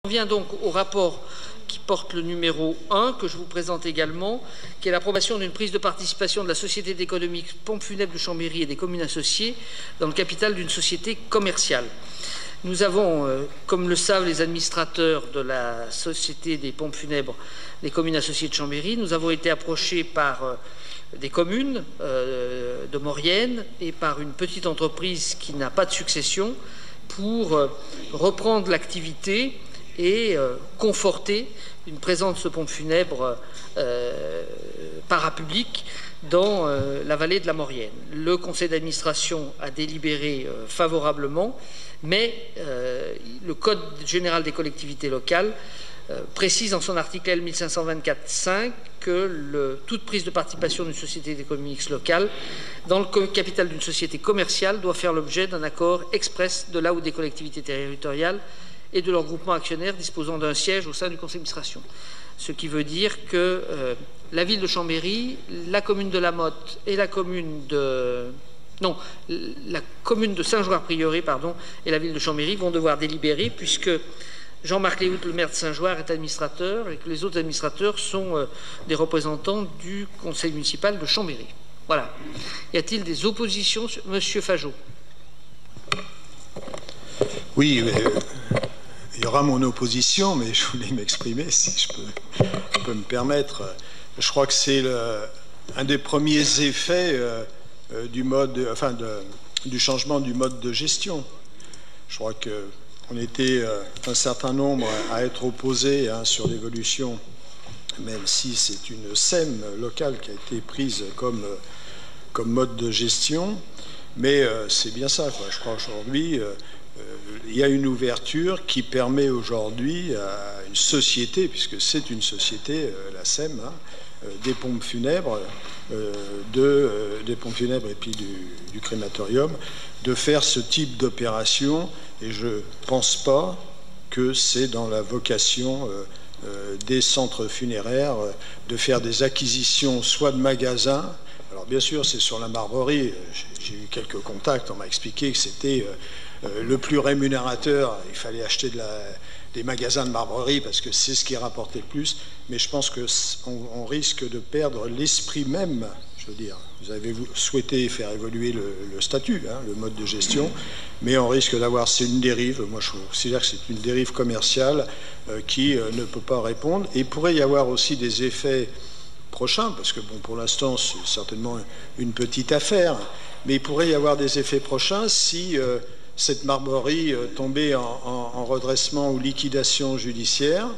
On vient donc au rapport qui porte le numéro 1, que je vous présente également, qui est l'approbation d'une prise de participation de la Société d'économie Pompes Funèbres de Chambéry et des communes associées dans le capital d'une société commerciale. Nous avons, comme le savent les administrateurs de la Société des Pompes Funèbres des communes associées de Chambéry, nous avons été approchés par des communes de Maurienne et par une petite entreprise qui n'a pas de succession pour reprendre l'activité et conforter une présence de pompes funèbres parapubliques dans la vallée de la Maurienne. Le conseil d'administration a délibéré favorablement, mais le Code général des collectivités locales précise en son article L 1524.5 que toute prise de participation d'une société d'économie mixte locale dans le capital d'une société commerciale doit faire l'objet d'un accord express de la ou des collectivités territoriales et de leur groupement actionnaire disposant d'un siège au sein du conseil d'administration. Ce qui veut dire que la ville de Chambéry, la commune de La Motte et la commune de Saint-Joire-Prieuré, et la ville de Chambéry vont devoir délibérer puisque Jean-Marc Léout, le maire de Saint-Joire, est administrateur et que les autres administrateurs sont des représentants du conseil municipal de Chambéry. Voilà. Y a-t-il des oppositions? Monsieur Fajot. Oui, il y aura mon opposition, mais je voulais m'exprimer, si je peux me permettre. Je crois que c'est un des premiers effets du changement du mode de gestion. Je crois qu'on était un certain nombre à être opposés sur l'évolution, même si c'est une SEM locale qui a été prise comme mode de gestion. Mais c'est bien ça, quoi. Je crois qu'aujourd'hui, il y a une ouverture qui permet aujourd'hui à une société, puisque c'est une société, la SEM, des pompes funèbres, des pompes funèbres et puis du crématorium, de faire ce type d'opération. Et je ne pense pas que c'est dans la vocation des centres funéraires de faire des acquisitions soit de magasins. Alors bien sûr, c'est sur la Marbrerie. J'ai eu quelques contacts, on m'a expliqué que c'était le plus rémunérateur. Il fallait acheter des magasins de Marbrerie parce que c'est ce qui rapportait le plus. Mais je pense qu'on risque de perdre l'esprit même. Je veux dire, vous avez souhaité faire évoluer le statut, le mode de gestion, mais on risque d'avoir, c'est une dérive. Moi, je considère que c'est une dérive commerciale qui ne peut pas répondre. Et il pourrait y avoir aussi des effets prochains, parce que bon, pour l'instant, c'est certainement une petite affaire, mais il pourrait y avoir des effets prochains si cette Marbrerie tombait en redressement ou liquidation judiciaire,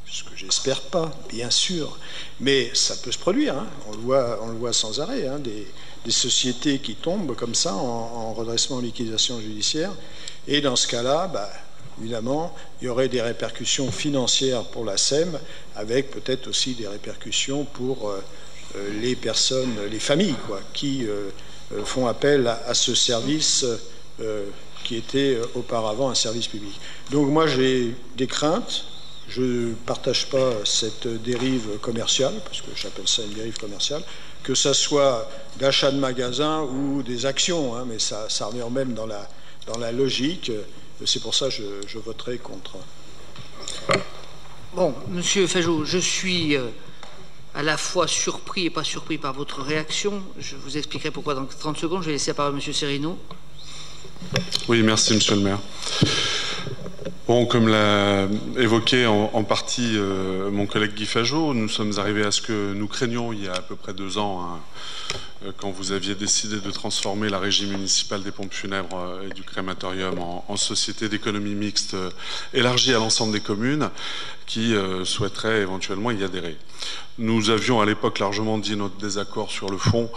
ce que j'espère pas, bien sûr, mais ça peut se produire, on le voit sans arrêt, des sociétés qui tombent comme ça en redressement ou liquidation judiciaire, et dans ce cas-là, évidemment, il y aurait des répercussions financières pour la SEM, avec peut-être aussi des répercussions pour les personnes, les familles, qui font appel à ce service qui était auparavant un service public. Donc moi, j'ai des craintes. Je ne partage pas cette dérive commerciale, parce que j'appelle ça une dérive commerciale, que ça soit d'achat de magasins ou des actions, mais ça revient même dans la logique. C'est pour ça que je voterai contre. Bon, Monsieur Fajot, je suis à la fois surpris et pas surpris par votre réaction. Je vous expliquerai pourquoi dans 30 secondes. Je vais laisser la parole à Monsieur Serino. Oui, merci, Monsieur le maire. Bon, comme l'a évoqué en partie mon collègue Guy Fajot, nous sommes arrivés à ce que nous craignions il y a à peu près 2 ans, quand vous aviez décidé de transformer la régie municipale des pompes funèbres et du crématorium en société d'économie mixte élargie à l'ensemble des communes qui souhaiteraient éventuellement y adhérer. Nous avions à l'époque largement dit notre désaccord sur le fond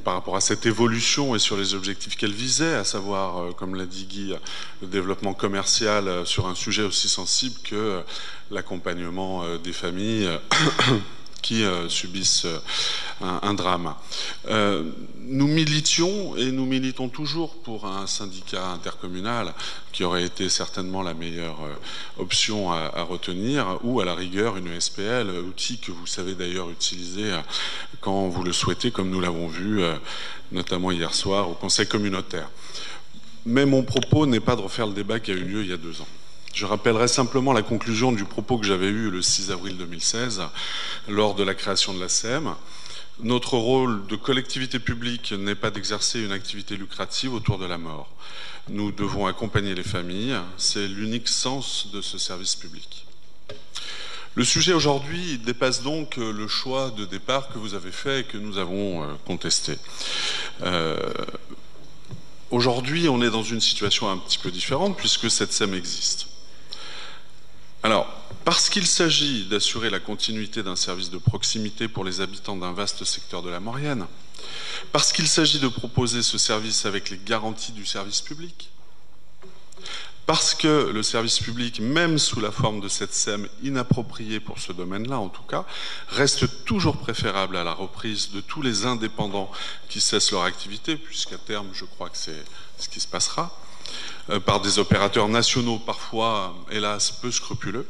par rapport à cette évolution et sur les objectifs qu'elle visait, à savoir, comme l'a dit Guy, le développement commercial sur un sujet aussi sensible que l'accompagnement des familles qui subissent un drame. Nous militions et nous militons toujours pour un syndicat intercommunal qui aurait été certainement la meilleure option à retenir, ou à la rigueur une SPL, outil que vous savez d'ailleurs utiliser quand vous le souhaitez, comme nous l'avons vu notamment hier soir au Conseil communautaire. Mais mon propos n'est pas de refaire le débat qui a eu lieu il y a 2 ans. Je rappellerai simplement la conclusion du propos que j'avais eu le 6 avril 2016 lors de la création de la SEM. Notre rôle de collectivité publique n'est pas d'exercer une activité lucrative autour de la mort. Nous devons accompagner les familles, c'est l'unique sens de ce service public. Le sujet aujourd'hui dépasse donc le choix de départ que vous avez fait et que nous avons contesté. Aujourd'hui, on est dans une situation un petit peu différente puisque cette SEM existe. Alors, parce qu'il s'agit d'assurer la continuité d'un service de proximité pour les habitants d'un vaste secteur de la Maurienne, parce qu'il s'agit de proposer ce service avec les garanties du service public, parce que le service public, même sous la forme de cette SEM inappropriée pour ce domaine-là en tout cas, reste toujours préférable à la reprise de tous les indépendants qui cessent leur activité, puisqu'à terme, je crois que c'est ce qui se passera, par des opérateurs nationaux parfois, hélas, peu scrupuleux.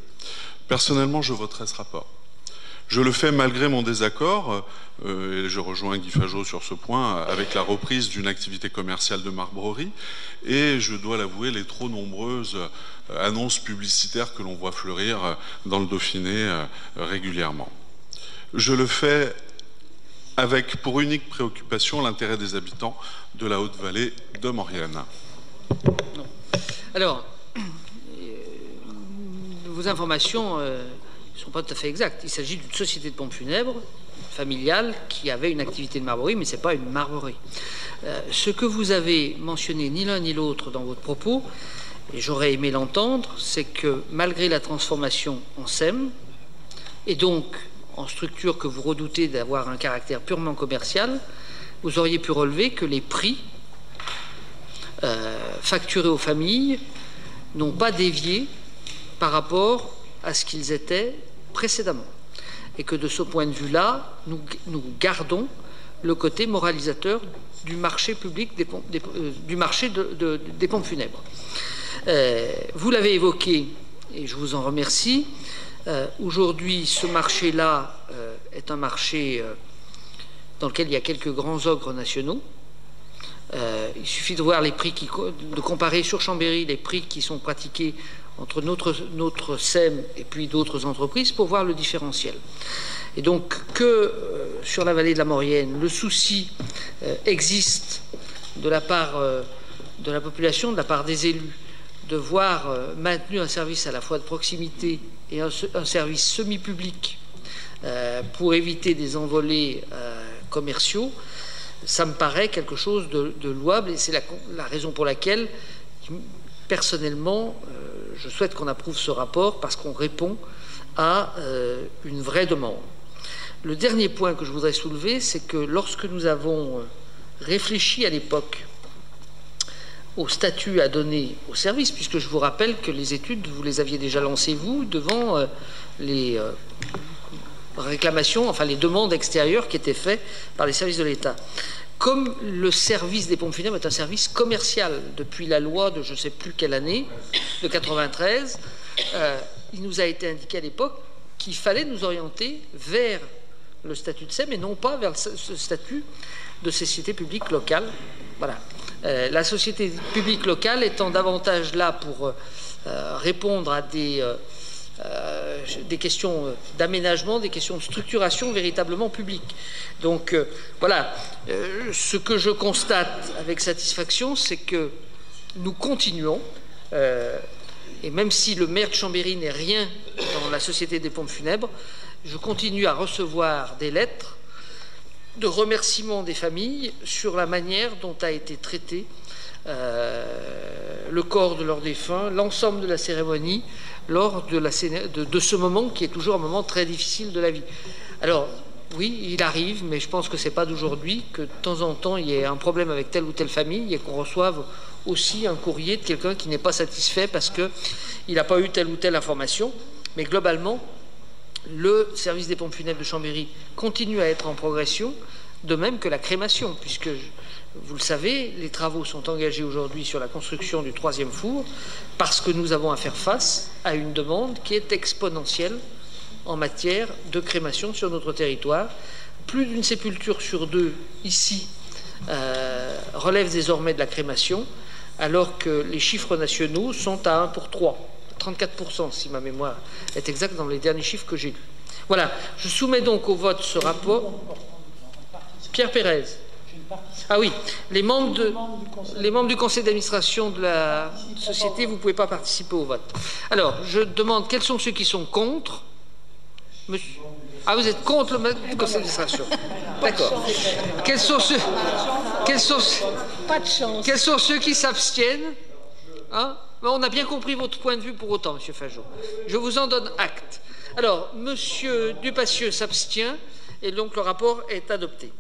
Personnellement, je voterai ce rapport. Je le fais malgré mon désaccord, et je rejoins Guy Fajot sur ce point, avec la reprise d'une activité commerciale de marbrerie, et je dois l'avouer, les trop nombreuses annonces publicitaires que l'on voit fleurir dans le Dauphiné régulièrement. Je le fais avec pour unique préoccupation l'intérêt des habitants de la Haute-Vallée de Maurienne. Non. Alors, vos informations ne sont pas tout à fait exactes. Il s'agit d'une société de pompes funèbres familiale qui avait une activité de marbrerie, mais ce n'est pas une marbrerie. Ce que vous avez mentionné, ni l'un ni l'autre dans votre propos, et j'aurais aimé l'entendre, c'est que malgré la transformation en SEM, et donc en structure que vous redoutez d'avoir un caractère purement commercial, vous auriez pu relever que les prix facturés aux familles n'ont pas dévié par rapport à ce qu'ils étaient précédemment. Et que de ce point de vue-là, nous gardons le côté moralisateur du marché public du marché des pompes funèbres. Vous l'avez évoqué, et je vous en remercie. Aujourd'hui, ce marché-là est un marché dans lequel il y a quelques grands ogres nationaux. Il suffit de voir les prix, de comparer sur Chambéry les prix qui sont pratiqués entre notre SEM et puis d'autres entreprises pour voir le différentiel. Et donc que sur la vallée de la Maurienne, le souci existe de la part de la population, de la part des élus, de voir maintenu un service à la fois de proximité et un service semi-public pour éviter des envolées commerciaux, ça me paraît quelque chose de louable, et c'est la raison pour laquelle, personnellement, je souhaite qu'on approuve ce rapport, parce qu'on répond à une vraie demande. Le dernier point que je voudrais soulever, c'est que lorsque nous avons réfléchi à l'époque au statut à donner au service, puisque je vous rappelle que les études, vous les aviez déjà lancées, vous, devant les réclamations, enfin les demandes extérieures qui étaient faites par les services de l'État. Comme le service des pompes funèbres est un service commercial depuis la loi de je ne sais plus quelle année, de 93, il nous a été indiqué à l'époque qu'il fallait nous orienter vers le statut de SEM et non pas vers ce statut de société publique locale. Voilà. La société publique locale étant davantage là pour répondre à des questions d'aménagement, des questions de structuration véritablement publique. Donc voilà, ce que je constate avec satisfaction, c'est que nous continuons, et même si le maire de Chambéry n'est rien dans la société des pompes funèbres, je continue à recevoir des lettres de remerciements des familles sur la manière dont a été traité le corps de leurs défunts, l'ensemble de la cérémonie, lors de ce moment qui est toujours un moment très difficile de la vie. Alors, oui, il arrive, mais je pense que ce n'est pas d'aujourd'hui, que de temps en temps, il y ait un problème avec telle ou telle famille et qu'on reçoive aussi un courrier de quelqu'un qui n'est pas satisfait parce qu'il n'a pas eu telle ou telle information. Mais globalement, le service des pompes funèbres de Chambéry continue à être en progression, de même que la crémation, puisque, vous le savez, les travaux sont engagés aujourd'hui sur la construction du 3e four, parce que nous avons à faire face à une demande qui est exponentielle en matière de crémation sur notre territoire. Plus d'une sépulture sur 2 ici relève désormais de la crémation, alors que les chiffres nationaux sont à 1 pour 3. 34%, si ma mémoire est exacte dans les derniers chiffres que j'ai lus. Voilà, je soumets donc au vote ce rapport. Pierre Pérez. Ah oui, les membres du conseil d'administration de la société, vous ne pouvez pas participer au vote. Alors, je demande quels sont ceux qui sont contre. Monsieur... Ah, vous êtes contre le conseil d'administration. D'accord. Quels sont ceux qui s'abstiennent, hein? On a bien compris votre point de vue pour autant, M. Fajot. Je vous en donne acte. Alors, M. Dupassieux s'abstient et donc le rapport est adopté.